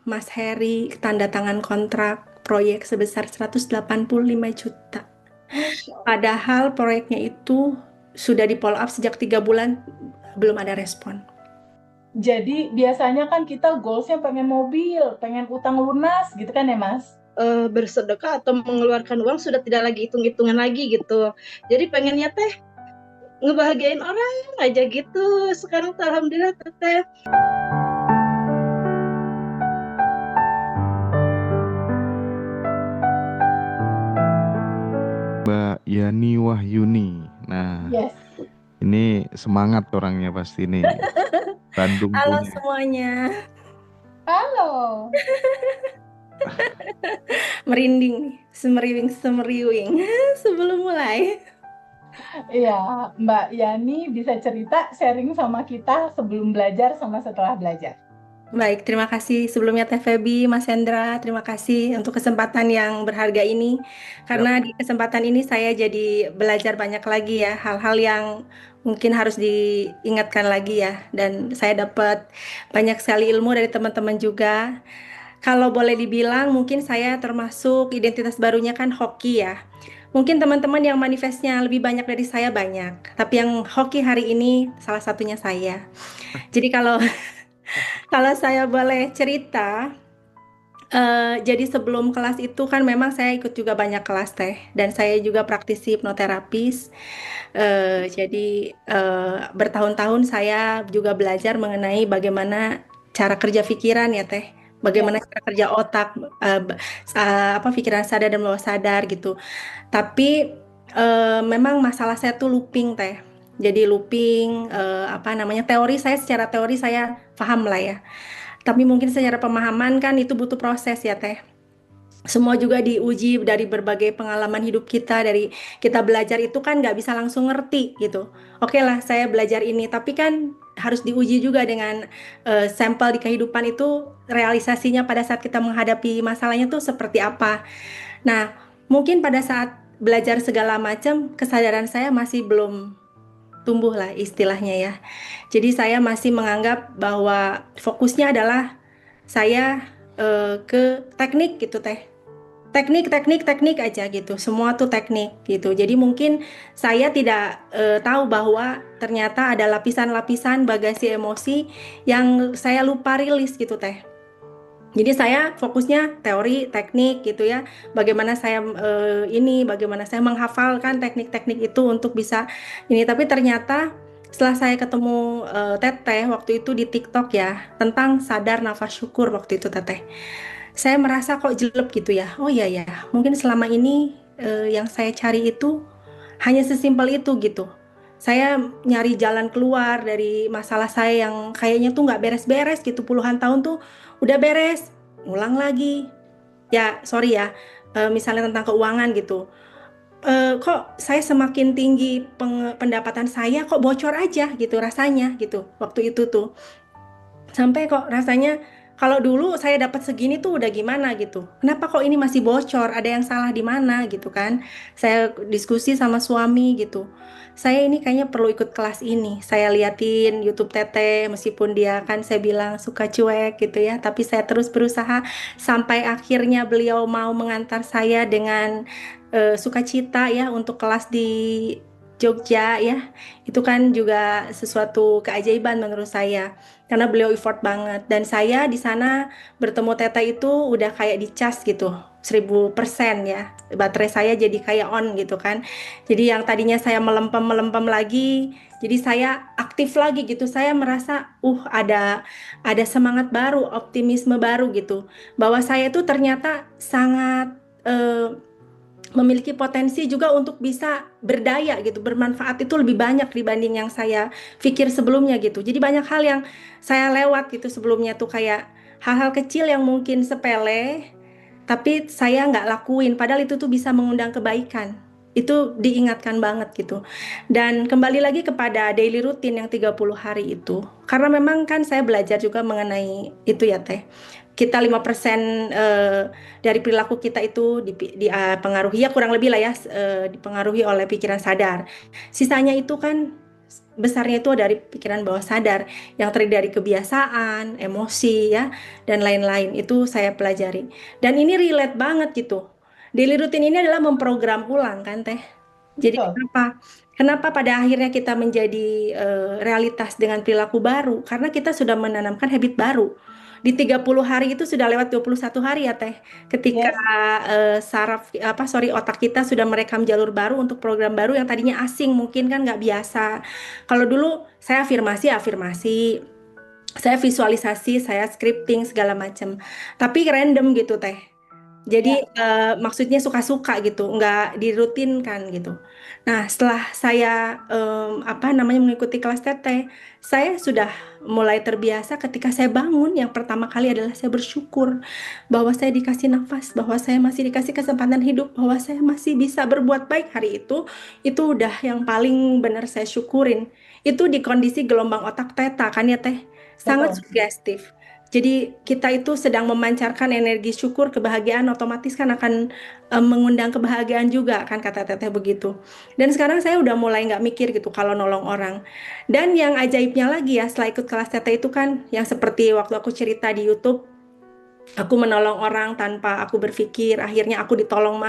Mas Heri tanda tangan kontrak proyek sebesar 185 juta. Masya Allah. Padahal proyeknya itu sudah di follow up sejak 3 bulan, belum ada respon. Jadi biasanya kan kita goalsnya pengen mobil, pengen utang lunas gitu kan ya Mas? Bersedekah atau mengeluarkan uang sudah tidak lagi hitung-hitungan lagi gitu. Jadi pengennya teh ngebahagiain orang aja gitu. Sekarang tuh alhamdulillah teh. Mbak Yani Wahyuni. Nah, Yes. ini semangat orangnya pasti nih. Bandung Halo punya. semuanya, Halo. merinding nih, semeriwing sebelum mulai. Iya, Mbak Yani bisa cerita sharing sama kita sebelum belajar sama setelah belajar. Baik, terima kasih sebelumnya Teh Febi, Mas Hendra, terima kasih untuk kesempatan yang berharga ini. Siap. Karena di kesempatan ini saya jadi belajar banyak lagi ya, hal-hal yang mungkin harus diingatkan lagi ya. Dan saya dapat banyak sekali ilmu dari teman-teman juga. Kalau boleh dibilang, mungkin saya termasuk identitas barunya kan hoki ya. Mungkin teman-teman yang manifestnya lebih banyak dari saya banyak, tapi yang hoki hari ini salah satunya saya. Jadi kalau kalau saya boleh cerita, jadi sebelum kelas itu kan memang saya ikut juga banyak kelas teh, dan saya juga praktisi hipnoterapis. Jadi bertahun-tahun saya juga belajar mengenai bagaimana cara kerja pikiran ya teh, bagaimana Ya, cara kerja otak, apa pikiran sadar dan bawah sadar gitu. Tapi memang masalah saya tuh looping teh. Jadi looping, apa namanya, teori saya, secara teori saya paham lah ya. Tapi mungkin secara pemahaman kan itu butuh proses ya teh. Semua juga diuji dari berbagai pengalaman hidup kita, dari kita belajar itu kan nggak bisa langsung ngerti gitu. Oke lah, saya belajar ini, tapi kan harus diuji juga dengan sampel di kehidupan itu, realisasinya pada saat kita menghadapi masalahnya tuh seperti apa. Nah, mungkin pada saat belajar segala macam, kesadaran saya masih belum tumbuh lah istilahnya ya. Jadi saya masih menganggap bahwa fokusnya adalah saya ke teknik gitu teh. Teknik, teknik, teknik aja gitu. Semua tuh teknik gitu. Jadi mungkin saya tidak tahu bahwa ternyata ada lapisan-lapisan bagasi emosi yang saya lupa rilis gitu teh. Jadi saya fokusnya teori, teknik gitu ya. Bagaimana saya bagaimana saya menghafalkan teknik-teknik itu untuk bisa ini. Tapi ternyata setelah saya ketemu Teteh waktu itu di TikTok ya, tentang sadar nafas syukur waktu itu Teteh. Saya merasa kok jelek gitu ya. Oh iya ya, mungkin selama ini yang saya cari itu hanya sesimpel itu gitu. Saya nyari jalan keluar dari masalah saya yang kayaknya tuh nggak beres-beres gitu, puluhan tahun tuh udah beres, ngulang lagi. Ya, sorry ya, misalnya tentang keuangan gitu. Kok saya semakin tinggi pendapatan saya kok bocor aja gitu rasanya gitu waktu itu tuh. Sampai kok rasanya kalau dulu saya dapat segini tuh udah gimana gitu. Kenapa kok ini masih bocor? Ada yang salah di mana gitu kan? Saya diskusi sama suami gitu. Saya ini kayaknya perlu ikut kelas ini. Saya liatin YouTube Teteh meskipun dia kan saya bilang suka cuek gitu ya, tapi saya terus berusaha sampai akhirnya beliau mau mengantar saya dengan sukacita ya untuk kelas di Jogja ya. Itu kan juga sesuatu keajaiban menurut saya karena beliau effort banget dan saya di sana bertemu Teta itu udah kayak dicas gitu 1000% ya, baterai saya jadi kayak on gitu kan. Jadi yang tadinya saya melempem lagi, jadi saya aktif lagi gitu. Saya merasa ada semangat baru, optimisme baru gitu, bahwa saya itu ternyata sangat eh, memiliki potensi juga untuk bisa berdaya gitu, bermanfaat itu lebih banyak dibanding yang saya pikir sebelumnya gitu. Jadi banyak hal yang saya lewat gitu sebelumnya tuh, kayak hal-hal kecil yang mungkin sepele, tapi saya nggak lakuin, padahal itu tuh bisa mengundang kebaikan. Itu diingatkan banget gitu. Dan kembali lagi kepada daily routine yang 30 hari itu. Karena memang kan saya belajar juga mengenai itu ya Teh. Kita 5% dari perilaku kita itu dipengaruhi ya kurang lebih lah ya, dipengaruhi oleh pikiran sadar. Sisanya itu kan besarnya itu dari pikiran bawah sadar yang terdiri dari kebiasaan, emosi ya, dan lain-lain. Itu saya pelajari. Dan ini relate banget gitu. Daily routine ini adalah memprogram ulang kan Teh. Jadi Betul. kenapa pada akhirnya kita menjadi realitas dengan perilaku baru? Karena kita sudah menanamkan habit baru. Di 30 hari itu sudah lewat 21 hari ya Teh. Ketika Yes. otak kita sudah merekam jalur baru untuk program baru yang tadinya asing, mungkin kan nggak biasa. Kalau dulu saya afirmasi, saya visualisasi, saya scripting segala macam. Tapi random gitu Teh. Jadi maksudnya suka-suka gitu, nggak dirutinkan gitu. Nah, setelah saya mengikuti kelas TT, saya sudah mulai terbiasa ketika saya bangun. Yang pertama kali adalah saya bersyukur bahwa saya dikasih nafas, bahwa saya masih dikasih kesempatan hidup, bahwa saya masih bisa berbuat baik hari itu. Itu udah yang paling benar saya syukurin. Itu di kondisi gelombang otak teta kan ya Teh, sangat Betul. sugestif. Jadi kita itu sedang memancarkan energi syukur, kebahagiaan, otomatis kan akan mengundang kebahagiaan juga kan kata teteh begitu. Dan sekarang saya udah mulai nggak mikir gitu kalau nolong orang. Dan yang ajaibnya lagi ya setelah ikut kelas teteh itu kan yang seperti waktu aku cerita di YouTube, aku menolong orang tanpa aku berpikir, akhirnya aku ditolong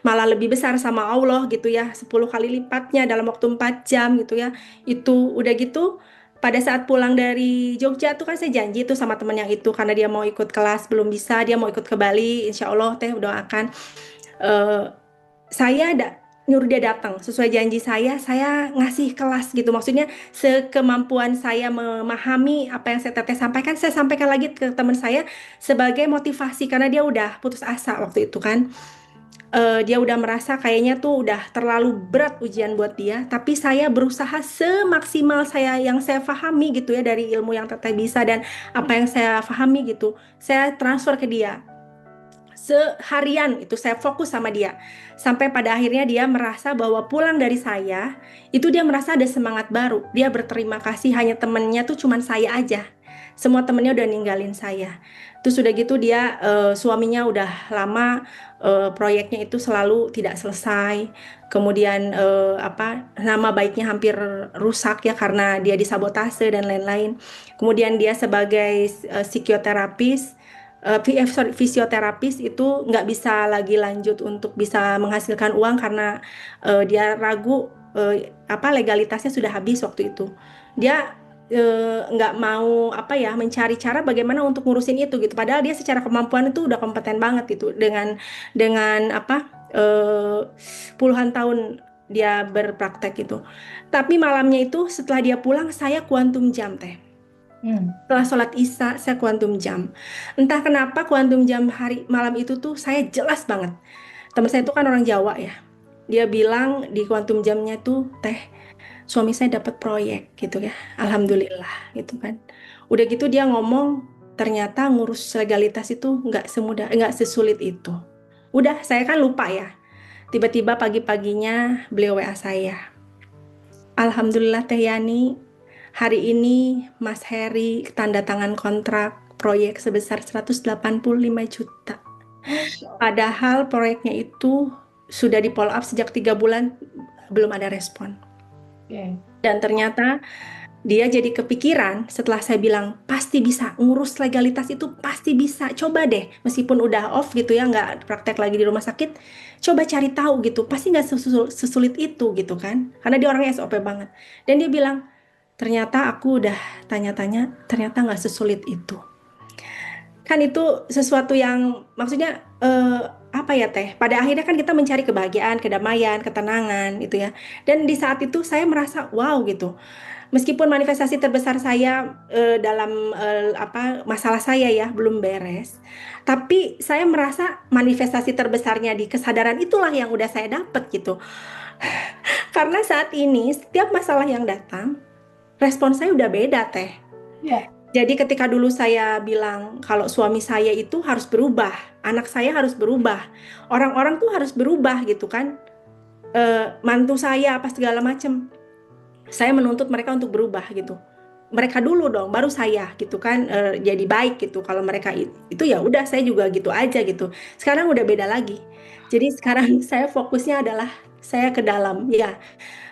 malah lebih besar sama Allah gitu ya, 10 kali lipatnya dalam waktu 4 jam gitu ya. Itu udah gitu pada saat pulang dari Jogja tuh kan saya janji tuh sama temen yang itu karena dia mau ikut kelas belum bisa, dia mau ikut ke Bali, insya Allah teh doakan. Eh, saya nyuruh dia datang sesuai janji saya ngasih kelas gitu, maksudnya sekemampuan saya memahami apa yang saya teteh sampaikan, saya sampaikan lagi ke teman saya sebagai motivasi karena dia udah putus asa waktu itu kan. Dia udah merasa kayaknya tuh udah terlalu berat ujian buat dia, tapi saya berusaha semaksimal yang saya pahami gitu ya dari ilmu yang teteh bisa dan apa yang saya pahami gitu, saya transfer ke dia. Seharian itu saya fokus sama dia sampai pada akhirnya dia merasa bahwa pulang dari saya itu dia merasa ada semangat baru, dia berterima kasih hanya temennya tuh cuman saya aja, semua temennya udah ninggalin saya. Terus udah gitu dia suaminya udah lama proyeknya itu selalu tidak selesai, kemudian nama baiknya hampir rusak ya karena dia disabotase dan lain-lain. Kemudian dia sebagai psikoterapis, fisioterapis itu nggak bisa lagi lanjut untuk bisa menghasilkan uang karena dia ragu legalitasnya sudah habis waktu itu. Dia nggak mau mencari cara bagaimana untuk ngurusin itu gitu. Padahal dia secara kemampuan itu udah kompeten banget itu dengan puluhan tahun dia berpraktek itu. Tapi malamnya itu setelah dia pulang saya kuantum jam teh. Setelah sholat isya saya kuantum jam. Entah kenapa kuantum jam malam itu tuh saya jelas banget. Teman saya itu kan orang Jawa ya. Dia bilang di kuantum jamnya tuh teh suami saya dapat proyek gitu ya. Alhamdulillah gitu kan. Udah gitu dia ngomong ternyata ngurus legalitas itu nggak sesulit itu. Udah saya kan lupa ya. Tiba-tiba pagi-paginya beliau WA saya. Alhamdulillah Teh Yani, hari ini Mas Heri tanda tangan kontrak proyek sebesar 185 juta. Padahal proyeknya itu sudah di follow up sejak 3 bulan belum ada respon. Dan ternyata dia jadi kepikiran setelah saya bilang pasti bisa ngurus legalitas itu, pasti bisa, coba deh meskipun udah off gitu ya, nggak praktek lagi di rumah sakit, coba cari tahu gitu, pasti nggak sesulit itu gitu kan, karena dia orangnya SOP banget. Dan dia bilang ternyata aku udah tanya-tanya, ternyata nggak sesulit itu. Kan itu sesuatu yang maksudnya apa ya Teh, pada akhirnya kan kita mencari kebahagiaan, kedamaian, ketenangan gitu ya. Dan di saat itu saya merasa wow gitu. Meskipun manifestasi terbesar saya dalam masalah saya ya belum beres, tapi saya merasa manifestasi terbesarnya di kesadaran itulah yang udah saya dapat gitu. Karena saat ini setiap masalah yang datang, respon saya udah beda Teh. Jadi ketika dulu saya bilang kalau suami saya itu harus berubah, anak saya harus berubah, orang-orang tuh harus berubah gitu kan, mantu saya apa segala macem. Saya menuntut mereka untuk berubah gitu. Mereka dulu dong, baru saya gitu kan jadi baik gitu. Kalau mereka itu ya udah saya juga gitu aja gitu. Sekarang udah beda lagi. Jadi sekarang saya fokusnya adalah saya ke dalam ya.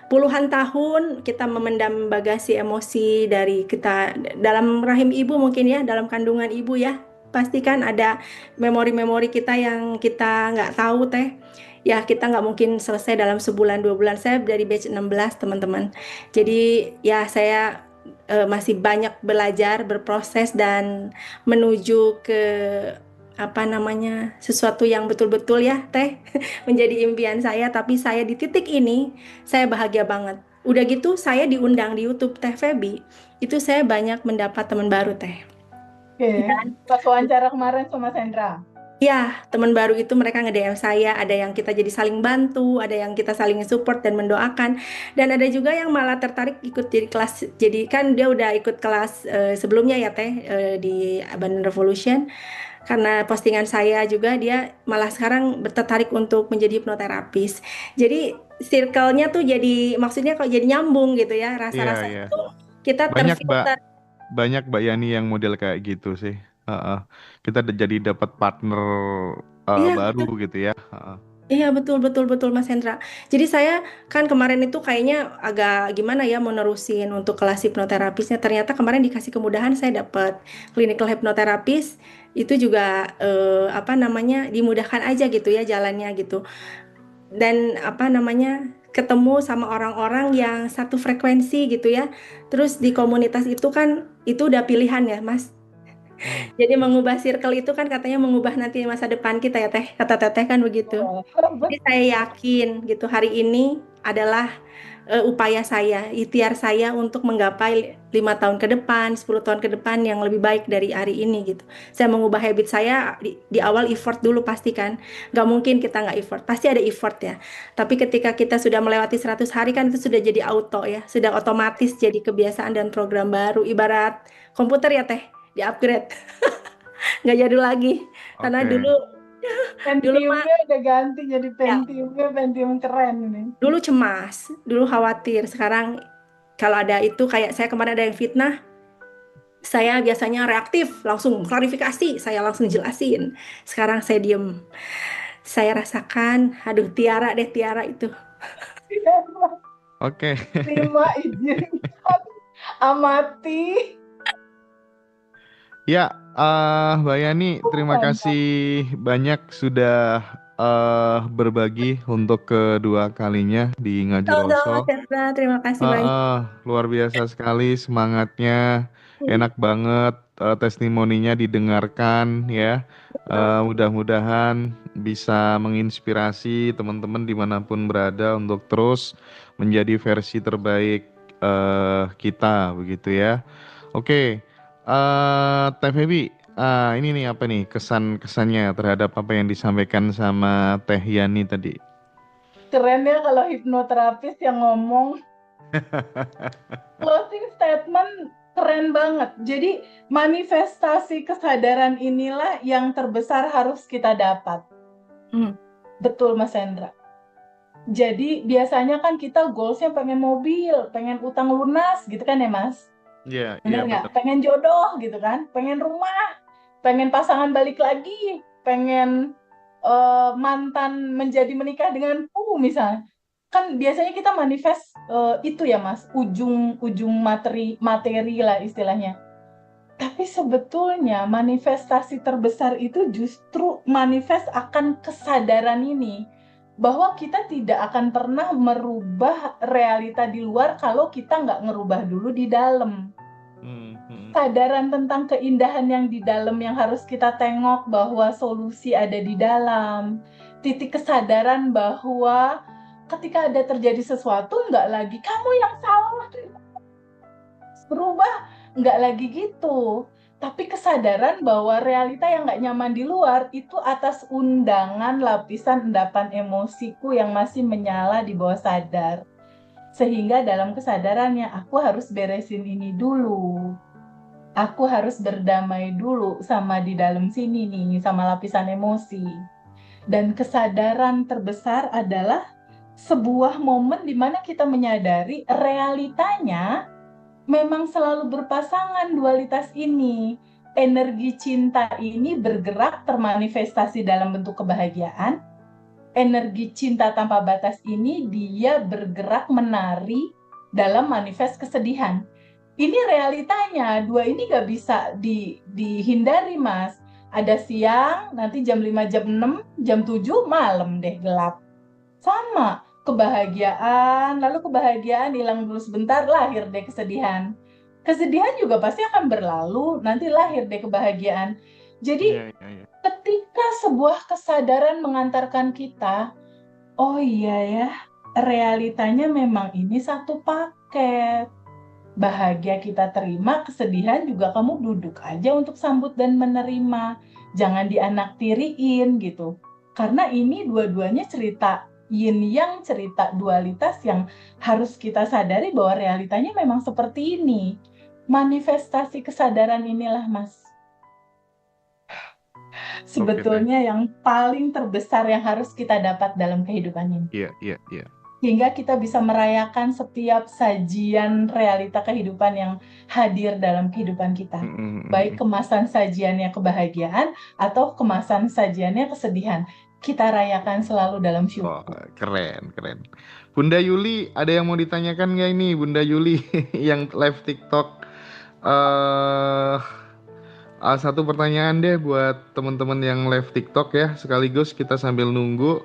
puluhan tahun kita memendam bagasi emosi dari kita dalam rahim ibu mungkin ya, dalam kandungan ibu ya. Pasti kan ada memori-memori kita yang kita nggak tahu teh. Ya kita nggak mungkin selesai dalam sebulan 2 bulan. Saya dari batch 16 teman-teman. Jadi ya saya masih banyak belajar, berproses dan menuju ke apa namanya sesuatu yang betul-betul ya teh menjadi impian saya. Tapi saya di titik ini saya bahagia banget. Udah gitu saya diundang di YouTube Teh Feby. Itu saya banyak mendapat teman baru teh. Oke, pas wawancara kemarin sama Sandra. Ya, teman baru itu mereka nge-DM saya, ada yang kita jadi saling bantu, ada yang kita saling support dan mendoakan, dan ada juga yang malah tertarik ikut jadi kelas, jadi kan dia udah ikut kelas sebelumnya ya teh di Urban Revolution, karena postingan saya juga dia malah sekarang tertarik untuk menjadi hipnoterapis. Jadi circle-nya tuh jadi maksudnya kok jadi nyambung gitu ya, Iya, rasa-rasa iya. itu kita Banyak Mbak, terfilter. Mbak Yani yang model kayak gitu sih. Heeh. Kita jadi dapat partner Iya, baru gitu ya. Heeh. iya betul betul betul Mas Hendra. Jadi saya kan kemarin itu kayaknya agak gimana ya mau nerusin untuk kelas hipnoterapisnya. Ternyata kemarin dikasih kemudahan saya dapat clinical hypnotherapist itu juga apa namanya dimudahkan aja gitu ya jalannya gitu. Dan apa namanya ketemu sama orang-orang yang satu frekuensi gitu ya. Terus di komunitas itu kan itu udah pilihan ya Mas. Hmm. Jadi mengubah circle itu kan katanya mengubah nanti masa depan kita ya Teh. Kata Teteh kan begitu. Jadi saya yakin gitu hari ini adalah upaya saya, ikhtiar saya untuk menggapai 5 tahun ke depan, 10 tahun ke depan yang lebih baik dari hari ini gitu. Saya mengubah habit saya di awal effort dulu pasti kan. Gak mungkin kita nggak effort, pasti ada effort ya. Tapi ketika kita sudah melewati 100 hari kan itu sudah jadi auto ya, sudah otomatis jadi kebiasaan dan program baru. Ibarat komputer ya Teh, di-upgrade. Nggak jadul lagi. Karena Oke. dulu mah Pentiumnya udah ganti jadi ya Pentium keren ini. dulu cemas, dulu khawatir. Sekarang kalau ada itu kayak saya kemarin ada yang fitnah, saya biasanya reaktif, langsung klarifikasi, saya langsung jelasin. Sekarang saya diem. Saya rasakan, aduh Tiara deh Tiara itu. Oke. Terima izin amati. Ya, Mbak Yani, terima Mantap. kasih banyak sudah berbagi untuk kedua kalinya di Ngaji Sama-sama Roso. Sandra, terima kasih banyak. Luar biasa sekali semangatnya, enak banget testimoninya didengarkan ya. Mudah-mudahan bisa menginspirasi teman-teman dimanapun berada untuk terus menjadi versi terbaik kita begitu ya. Oke, Teh Febi, ini nih apa nih kesan-kesannya terhadap apa yang disampaikan sama Teh Yani tadi? Keren ya kalau hipnoterapis yang ngomong. Closing statement keren banget. Jadi manifestasi kesadaran inilah yang terbesar harus kita dapat. Betul Mas Hendra. Jadi biasanya kan kita goalsnya pengen mobil, pengen utang lunas gitu kan ya Mas? Iya, Bener iya nggak? betul. Pengen jodoh gitu kan? Pengen rumah, pengen pasangan balik lagi, pengen mantan menjadi menikah denganku misalnya. Kan biasanya kita manifest itu ya Mas, ujung materi lah istilahnya. Tapi sebetulnya manifestasi terbesar itu justru manifest akan kesadaran ini. Bahwa kita tidak akan pernah merubah realita di luar kalau kita nggak ngerubah dulu di dalam. Kesadaran tentang keindahan yang di dalam yang harus kita tengok bahwa solusi ada di dalam. Titik kesadaran bahwa ketika ada terjadi sesuatu nggak lagi kamu yang salah berubah, nggak lagi gitu. Tapi kesadaran bahwa realita yang nggak nyaman di luar itu atas undangan lapisan endapan emosiku yang masih menyala di bawah sadar. Sehingga dalam kesadarannya aku harus beresin ini dulu. Aku harus berdamai dulu sama di dalam sini nih, sama lapisan emosi. Dan kesadaran terbesar adalah sebuah momen di mana kita menyadari realitanya memang selalu berpasangan dualitas ini. Energi cinta ini bergerak termanifestasi dalam bentuk kebahagiaan. energi cinta tanpa batas ini dia bergerak menari dalam manifest kesedihan. Ini realitanya, dua ini gak bisa dihindari, Mas. Ada siang, nanti jam 5, jam 6, jam 7, malam deh gelap. Sama, kebahagiaan, lalu kebahagiaan hilang dulu sebentar, lahir deh kesedihan. Kesedihan juga pasti akan berlalu, nanti lahir deh kebahagiaan. Jadi ketika sebuah kesadaran mengantarkan kita, oh iya ya, realitanya memang ini satu paket. Bahagia kita terima, kesedihan juga kamu duduk aja untuk sambut dan menerima. Jangan dianaktiriin gitu. Karena ini dua-duanya cerita yin yang, cerita dualitas yang harus kita sadari bahwa realitanya memang seperti ini. Manifestasi kesadaran inilah, Mas, sebetulnya yang paling terbesar yang harus kita dapat dalam kehidupan ini. Iya. Hingga kita bisa merayakan setiap sajian realita kehidupan yang hadir dalam kehidupan kita. Baik kemasan sajiannya kebahagiaan atau kemasan sajiannya kesedihan. Kita rayakan selalu dalam syukur. Keren. Bunda Yuli, ada yang mau ditanyakan nggak ini, Bunda Yuli yang live TikTok? Satu pertanyaan deh buat teman-teman yang live TikTok ya, sekaligus kita sambil nunggu.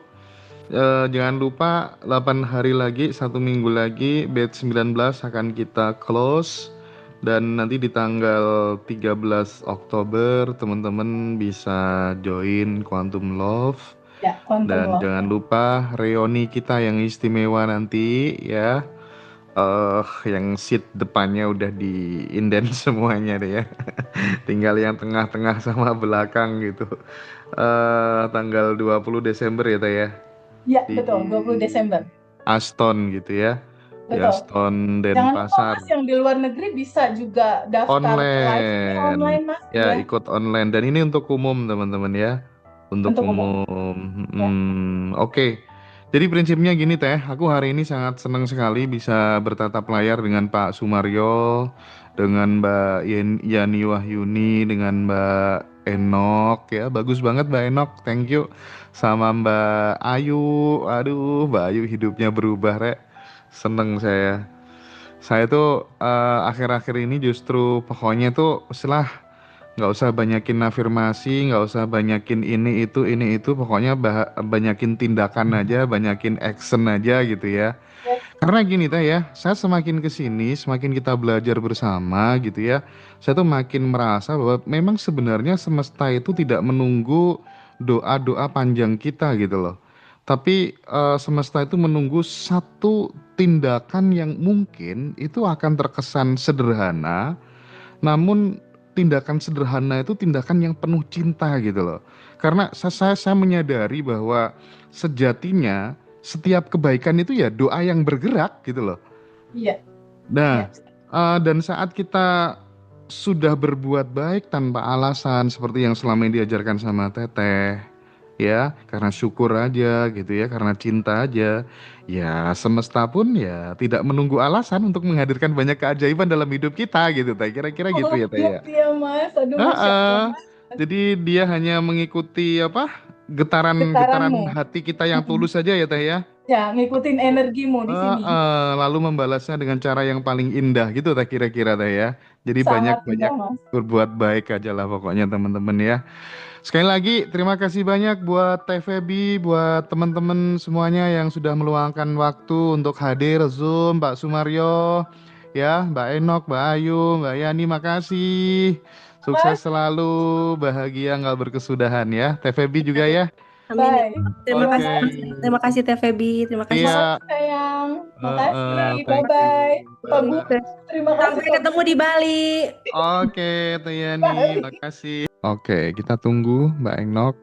Jangan lupa 8 hari lagi, 1 minggu lagi batch 19 akan kita close, dan nanti di tanggal 13 Oktober teman-teman bisa join Quantum Love. Ya, Quantum dan Love. Jangan lupa reuni kita yang istimewa nanti ya. Yang seat depannya udah di-inden semuanya deh ya. Tinggal yang tengah-tengah sama belakang gitu. Tanggal 20 Desember ya Teh ya. Ya, betul, 20 Desember. Aston gitu ya. Di Betul. Aston Jangan lupa, Denpasar. Mas, yang di luar negeri bisa juga daftar online, Mas. Ya, ikut online. Dan ini untuk umum teman-teman ya. Untuk umum. Oke. Jadi prinsipnya gini Teh, aku hari ini sangat senang sekali bisa bertatap layar dengan Pak Sumaryo, dengan Mbak Yani Wahyuni, dengan Mbak Enok ya. Bagus banget Mbak Enok, thank you. Sama Mbak Ayu, aduh Mbak Ayu hidupnya berubah Rek. Seneng saya. Saya tuh akhir-akhir ini justru pokoknya tuh setelah nggak usah banyakin afirmasi, nggak usah banyakin ini itu, pokoknya banyakin tindakan aja, banyakin action aja gitu ya. Karena gini Teh ya, saya semakin kesini, semakin kita belajar bersama gitu ya, saya tuh makin merasa bahwa memang sebenarnya semesta itu tidak menunggu doa-doa panjang kita gitu loh. Tapi semesta itu menunggu satu tindakan yang mungkin itu akan terkesan sederhana, namun tindakan sederhana itu tindakan yang penuh cinta gitu loh. Karena saya menyadari bahwa sejatinya setiap kebaikan itu ya doa yang bergerak gitu loh. Iya. Nah, dan saat kita sudah berbuat baik tanpa alasan seperti yang selama ini diajarkan sama Teteh, ya, karena syukur aja gitu ya, karena cinta aja, ya semesta pun ya tidak menunggu alasan untuk menghadirkan banyak keajaiban dalam hidup kita gitu Teh. Kira-kira gitu ya Teh ya. Iya Mas, aduh Masya Allah. Jadi dia hanya mengikuti getaran hati kita yang tulus saja ya Teh ya. Ya, ngikutin energimu di sini. Lalu membalasnya dengan cara yang paling indah gitu Teh, kira-kira Teh ya. Jadi Sangat banyak-banyak indah, Mas. berbuat baik aja lah pokoknya teman-teman ya. Sekali lagi terima kasih banyak buat Teh Febi, buat teman-teman semuanya yang sudah meluangkan waktu untuk hadir Zoom, Pak Sumaryo, ya, Mbak Enok, Mbak Ayu, Mbak Yani, makasih. Sukses selalu, bahagia nggak berkesudahan ya. Teh Febi juga ya. Amin. Bye. Terima kasih Teh Febi, terima kasih. Iya. Sayang, makasih. Thank Bye-bye. you. Pak Bu, terima kasih. Sampai ketemu di Bali. Oke, Teh Yani, makasih. Oke, kita tunggu Mbak Enok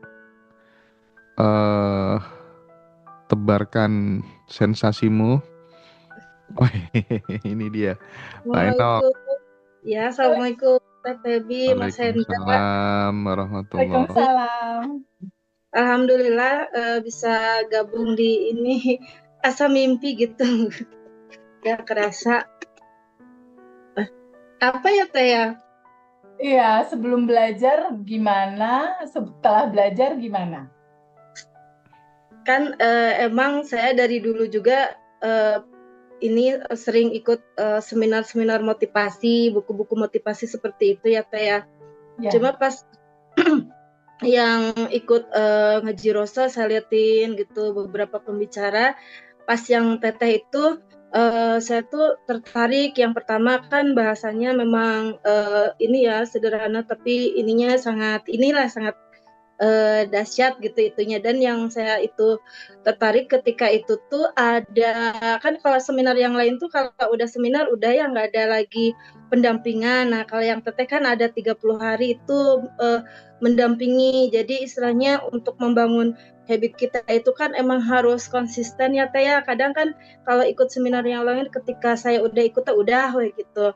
tebarkan sensasimu. Oh, ini dia Mbak Enok. Ya, assalamualaikum Teh Febi, Mas Hendra. Waalaikumsalam warahmatullahi wabarakatuh. Waalaikumsalam. Alhamdulillah bisa gabung di ini asa mimpi gitu. Gak kerasa. Apa ya Teh ya? Iya, sebelum belajar gimana, setelah belajar gimana? kan emang saya dari dulu juga ini sering ikut seminar-seminar motivasi, buku-buku motivasi seperti itu ya Teh ya. Ya. Cuma pas yang ikut Ngaji Rosa saya liatin gitu beberapa pembicara, pas yang Teteh itu saya tuh tertarik. Yang pertama kan bahasanya memang ini ya sederhana, tapi ininya sangat dahsyat gitu itunya. Dan yang saya itu tertarik ketika itu tuh ada, kan kalau seminar yang lain tuh kalau udah seminar udah ya nggak ada lagi pendampingan. Nah kalau yang Teteh kan ada 30 hari itu mendampingi. Jadi istilahnya untuk membangun habit kita itu kan emang harus konsisten ya Teh ya. Kadang kan kalau ikut seminar yang lain ketika saya udah ikut tuh udah gitu.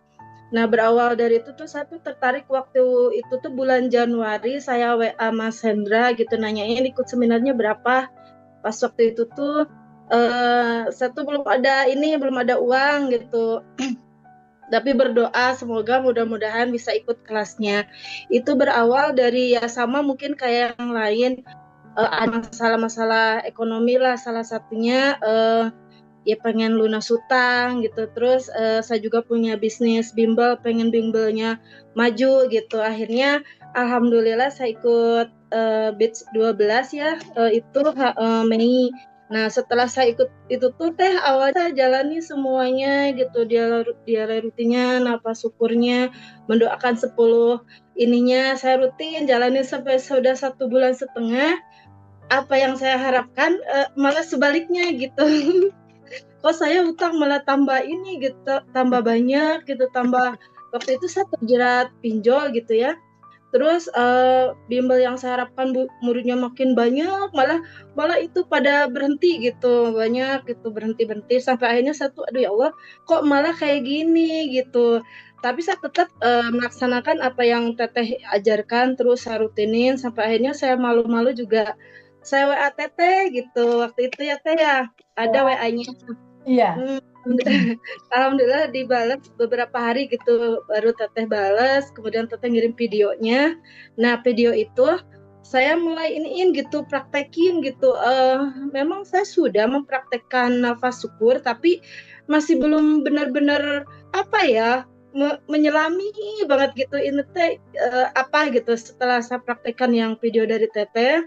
Nah berawal dari itu tuh saya tuh tertarik waktu itu tuh bulan Januari saya WA Mas Hendra gitu nanyain ikut seminarnya berapa. Pas waktu itu tuh saya tuh belum ada uang gitu. Tapi berdoa semoga mudah-mudahan bisa ikut kelasnya. Itu berawal dari ya sama mungkin kayak yang lain ada masalah-masalah ekonomi lah salah satunya ya pengen lunas hutang gitu. Terus saya juga punya bisnis bimbel, pengen bimbelnya maju gitu. Akhirnya alhamdulillah saya ikut batch 12 ya itu Mei. Nah setelah saya ikut itu tuh Teh awalnya saya jalani semuanya gitu, dia rutinnya, nafas syukurnya, mendoakan 10 ininya saya rutin jalani sampai sudah 1,5 bulan. Apa yang saya harapkan malah sebaliknya gitu. Kok saya utang malah tambah ini gitu, tambah banyak gitu, tambah waktu itu saya terjerat pinjol gitu ya. Terus bimbel yang saya harapkan muridnya makin banyak, malah itu pada berhenti gitu, banyak gitu berhenti sampai akhirnya satu, aduh ya Allah, kok malah kayak gini gitu. Tapi saya tetap melaksanakan apa yang Teteh ajarkan, terus saya rutinin sampai akhirnya saya malu-malu juga saya WA Teteh gitu waktu itu ya Teh ya, ada WA-nya. Iya. Alhamdulillah dibalas beberapa hari gitu baru Teteh balas, kemudian Teteh ngirim videonya. Nah video itu saya mulai iniin gitu, praktekin gitu. Memang saya sudah mempraktekkan nafas syukur tapi masih belum benar-benar apa ya menyelami banget gitu ini teh apa gitu. Setelah saya praktekkan yang video dari Teteh,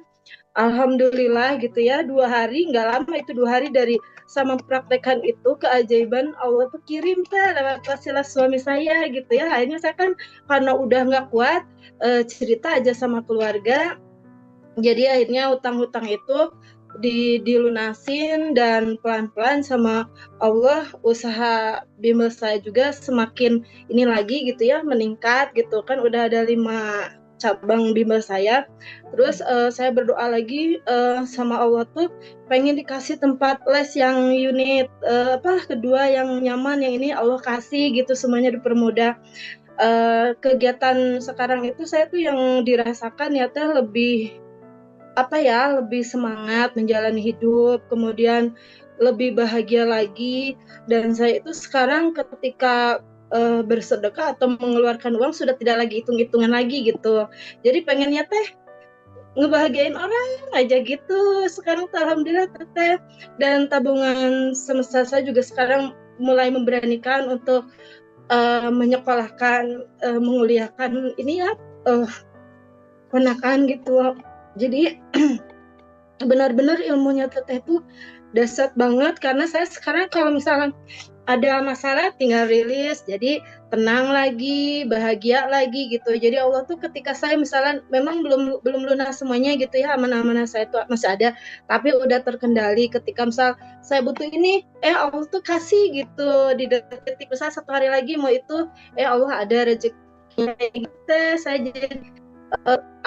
alhamdulillah gitu ya, 2 hari nggak lama itu 2 hari dari sama mempraktekkan itu keajaiban Allah tuh kirim Teh lewat wasilah suami saya gitu ya. Akhirnya saya kan karena udah nggak kuat cerita aja sama keluarga, jadi akhirnya hutang-hutang itu dilunasin dan pelan-pelan sama Allah usaha bimbel saya juga semakin ini lagi gitu ya, meningkat gitu kan. Udah ada 5 cabang bimbel saya. Terus saya berdoa lagi sama Allah tuh pengen dikasih tempat les yang unit kedua yang nyaman, yang ini Allah kasih gitu, semuanya dipermudah. Kegiatan sekarang itu saya tuh yang dirasakan ya Teh lebih semangat menjalani hidup, kemudian lebih bahagia lagi. Dan saya itu sekarang ketika bersedekah atau mengeluarkan uang sudah tidak lagi hitung-hitungan lagi gitu. Jadi pengennya Teh ngebahagiain orang aja gitu. Sekarang tuh alhamdulillah Teteh dan tabungan semesta saya juga sekarang mulai memberanikan untuk menyekolahkan, menguliakan ini ya ponakan gitu. Jadi benar-benar ilmunya Teteh itu dahsyat banget, karena saya sekarang kalau misalnya ada masalah tinggal rilis, jadi tenang lagi, bahagia lagi gitu. Jadi Allah tuh ketika saya misalnya memang belum lunas semuanya gitu ya, amanah-amanah saya tuh masih ada, tapi udah terkendali. Ketika misal saya butuh ini, Allah tuh kasih gitu di detik misal 1 hari lagi mau itu, Allah ada rezekinya gitu. Saya jadi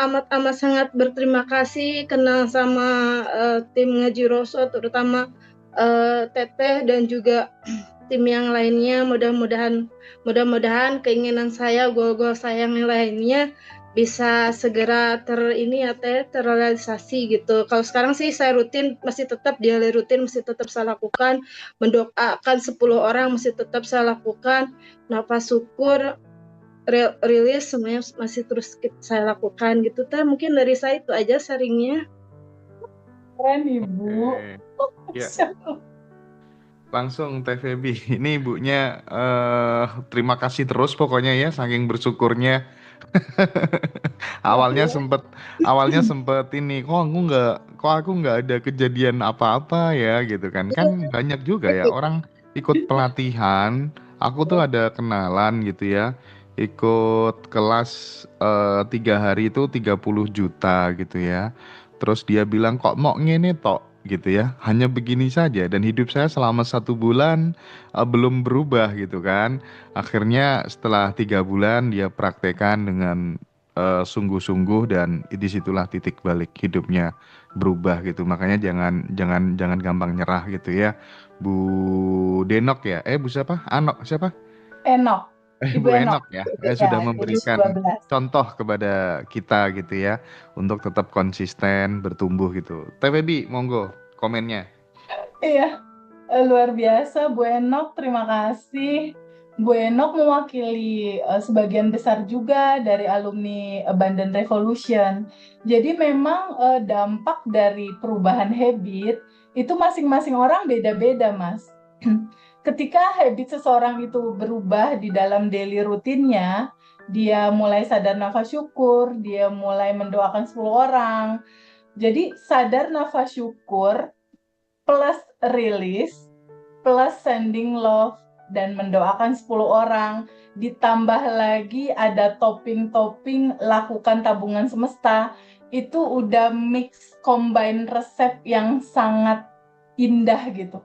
amat sangat berterima kasih kenal sama tim Ngaji Roso, terutama Teteh dan juga tim yang lainnya. Mudah-mudahan keinginan saya, goal-goal saya yang lainnya bisa segera terrealisasi gitu. Kalau sekarang sih saya masih tetap dialih rutin, masih tetap saya lakukan. Mendoakan 10 orang masih tetap saya lakukan. Nafas syukur, rilis semuanya masih terus saya lakukan gitu Teh. Mungkin dari saya itu aja sharingnya. Keren Ibu. Oke. Ya, langsung Teh Feby. Ini ibunya terima kasih terus pokoknya ya, saking bersyukurnya. Awalnya Iya. sempet awalnya sempet ini, kok aku nggak ada kejadian apa-apa ya gitu kan. Kan banyak juga ya orang ikut pelatihan. Aku tuh ada kenalan gitu ya, ikut kelas 3 hari itu 30 juta gitu ya. Terus dia bilang kok mau ngene tok gitu ya, hanya begini saja dan hidup saya selama 1 bulan belum berubah gitu kan. Akhirnya setelah 3 bulan dia praktekkan dengan sungguh-sungguh dan disitulah titik balik hidupnya berubah gitu. Makanya jangan jangan jangan gampang nyerah gitu ya. Bu Denok ya? Bu siapa? Anok siapa? Enok. Ibu Bu Enok. Enok ya. Ya, Sudah memberikan 2012. contoh kepada kita gitu ya untuk tetap konsisten bertumbuh gitu. Teh Baby, monggo komennya. Iya, luar biasa Bu Enok, terima kasih. Bu Enok mewakili sebagian besar juga dari alumni Abundant Revolution. Jadi memang dampak dari perubahan habit itu masing-masing orang beda-beda, Mas. Ketika habit seseorang itu berubah di dalam daily rutinnya, dia mulai sadar nafas syukur, dia mulai mendoakan 10 orang. Jadi sadar nafas syukur plus rilis, plus sending love, dan mendoakan 10 orang, ditambah lagi ada topping-topping lakukan tabungan semesta, itu udah mix combine resep yang sangat indah gitu.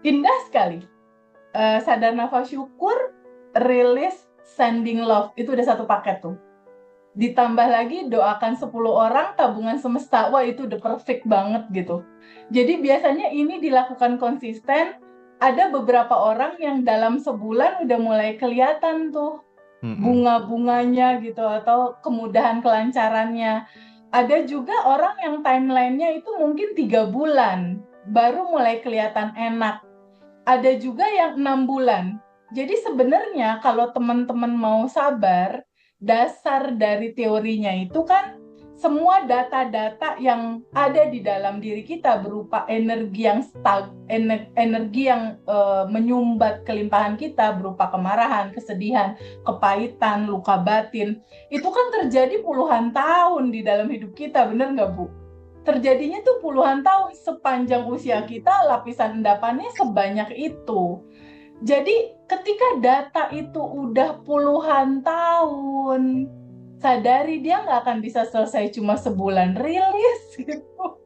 Indah sekali. Sadar nafas syukur, rilis, sending love, itu udah satu paket tuh. Ditambah lagi doakan 10 orang tabungan semesta. Wah, itu udah perfect banget gitu. Jadi biasanya ini dilakukan konsisten. Ada beberapa orang yang dalam sebulan udah mulai kelihatan tuh bunga-bunganya gitu atau kemudahan kelancarannya. Ada juga orang yang timelinenya itu mungkin 3 bulan baru mulai kelihatan enak. Ada juga yang 6 bulan. Jadi sebenarnya kalau teman-teman mau sabar, dasar dari teorinya itu kan semua data-data yang ada di dalam diri kita berupa energi yang energi yang menyumbat kelimpahan kita berupa kemarahan, kesedihan, kepahitan, luka batin. Itu kan terjadi puluhan tahun di dalam hidup kita, bener nggak Bu? Terjadinya tuh puluhan tahun, sepanjang usia kita lapisan endapannya sebanyak itu. Jadi ketika data itu udah puluhan tahun, sadari dia nggak akan bisa selesai cuma sebulan rilis gitu.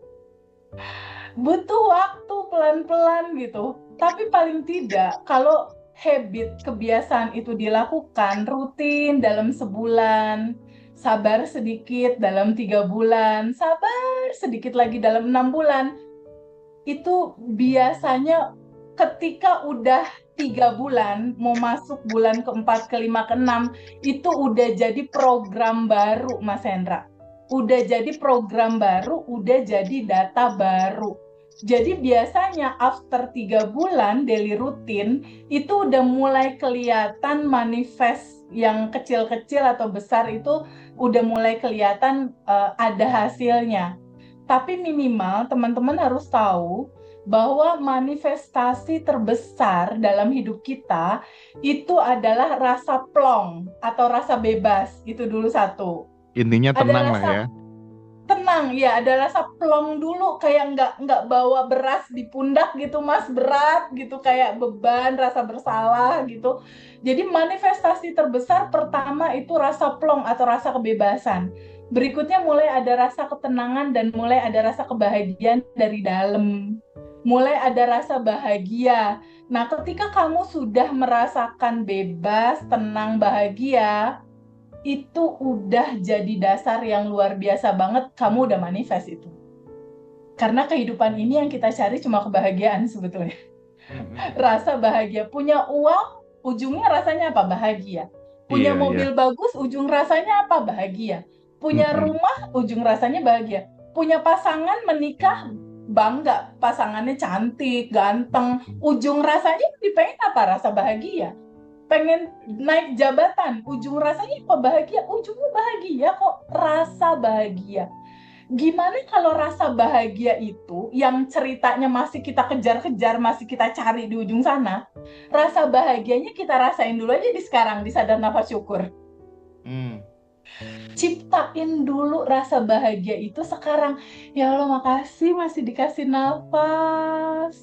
Butuh waktu pelan-pelan gitu. Tapi paling tidak kalau habit, kebiasaan itu dilakukan rutin dalam sebulan, sabar sedikit dalam 3 bulan, sabar sedikit lagi dalam 6 bulan, itu biasanya ketika udah 3 bulan, mau masuk bulan keempat, kelima, keenam, itu udah jadi program baru, Mas Hendra. Udah jadi program baru, udah jadi data baru. Jadi biasanya after 3 bulan daily rutin, itu udah mulai kelihatan manifest yang kecil-kecil atau besar itu udah mulai kelihatan ada hasilnya. Tapi minimal teman-teman harus tahu bahwa manifestasi terbesar dalam hidup kita itu adalah rasa plong atau rasa bebas. Itu dulu satu. Intinya Ada tenang lah rasa ya. tenang, ya, ada rasa plong dulu, kayak nggak bawa beras di pundak gitu Mas, berat gitu, kayak beban, rasa bersalah gitu. Jadi manifestasi terbesar pertama itu rasa plong atau rasa kebebasan. Berikutnya mulai ada rasa ketenangan dan mulai ada rasa kebahagiaan dari dalam. Mulai ada rasa bahagia. Nah, ketika kamu sudah merasakan bebas, tenang, bahagia, itu udah jadi dasar yang luar biasa banget, kamu udah manifest itu. Karena kehidupan ini yang kita cari cuma kebahagiaan sebetulnya. Rasa bahagia. Punya uang, ujungnya rasanya apa? Bahagia. Punya Iya, iya. mobil bagus, ujung rasanya apa? Bahagia. Punya rumah, ujung rasanya bahagia. Punya pasangan, menikah, bangga. Pasangannya cantik, ganteng. Ujung rasanya pengen apa? Rasa bahagia. Pengen naik jabatan, ujung rasanya apa? Bahagia. Ujungnya bahagia kok, rasa bahagia. Gimana kalau rasa bahagia itu yang ceritanya masih kita kejar-kejar, masih kita cari di ujung sana, rasa bahagianya kita rasain dulu aja di sekarang, di sadar nafas syukur. Hmm. Ciptain dulu rasa bahagia itu sekarang. Ya Allah, makasih masih dikasih nafas.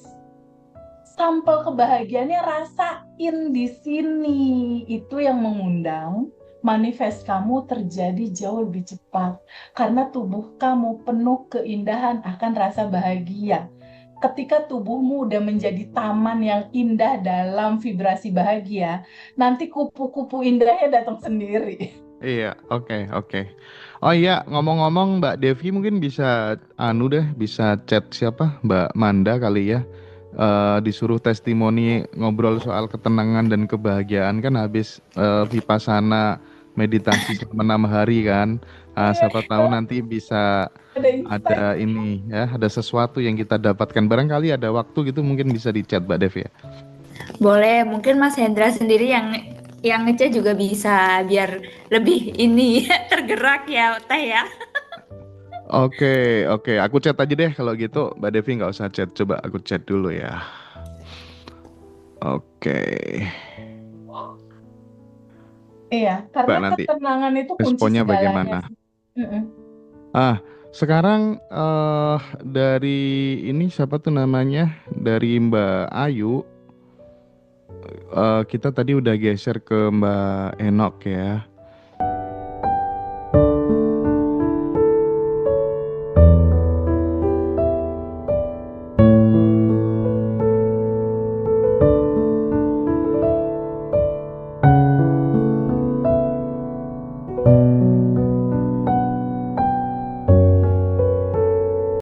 Sampel kebahagiaannya rasain di sini. Itu yang mengundang manifest kamu terjadi jauh lebih cepat. Karena tubuh kamu penuh keindahan akan rasa bahagia. Ketika tubuhmu udah menjadi taman yang indah dalam vibrasi bahagia, nanti kupu-kupu indahnya datang sendiri. Iya, oke, oke. Oh iya, ngomong-ngomong Mbak Devi mungkin bisa bisa chat siapa? Mbak Manda kali ya. Disuruh testimoni ngobrol soal ketenangan dan kebahagiaan kan habis Vipassana meditasi selama 6 hari kan. Iya, Siapa tahu nanti bisa ada insight. ada ini ya, ada sesuatu yang kita dapatkan. Barangkali ada waktu gitu mungkin bisa di chat Mbak Devi ya. Boleh, mungkin Mas Hendra sendiri yang ngechat juga bisa biar lebih ini tergerak ya Teh ya. Oke, oke. Aku chat aja deh kalau gitu. Mbak Devi nggak usah chat. Coba aku chat dulu ya. Oke. Iya, Mbak karena nanti ketenangan itu kunci responnya segalanya bagaimana? sih. Mm-mm. Sekarang dari ini siapa tuh namanya? Dari Mbak Ayu. Kita tadi udah geser ke Mbak Enok ya.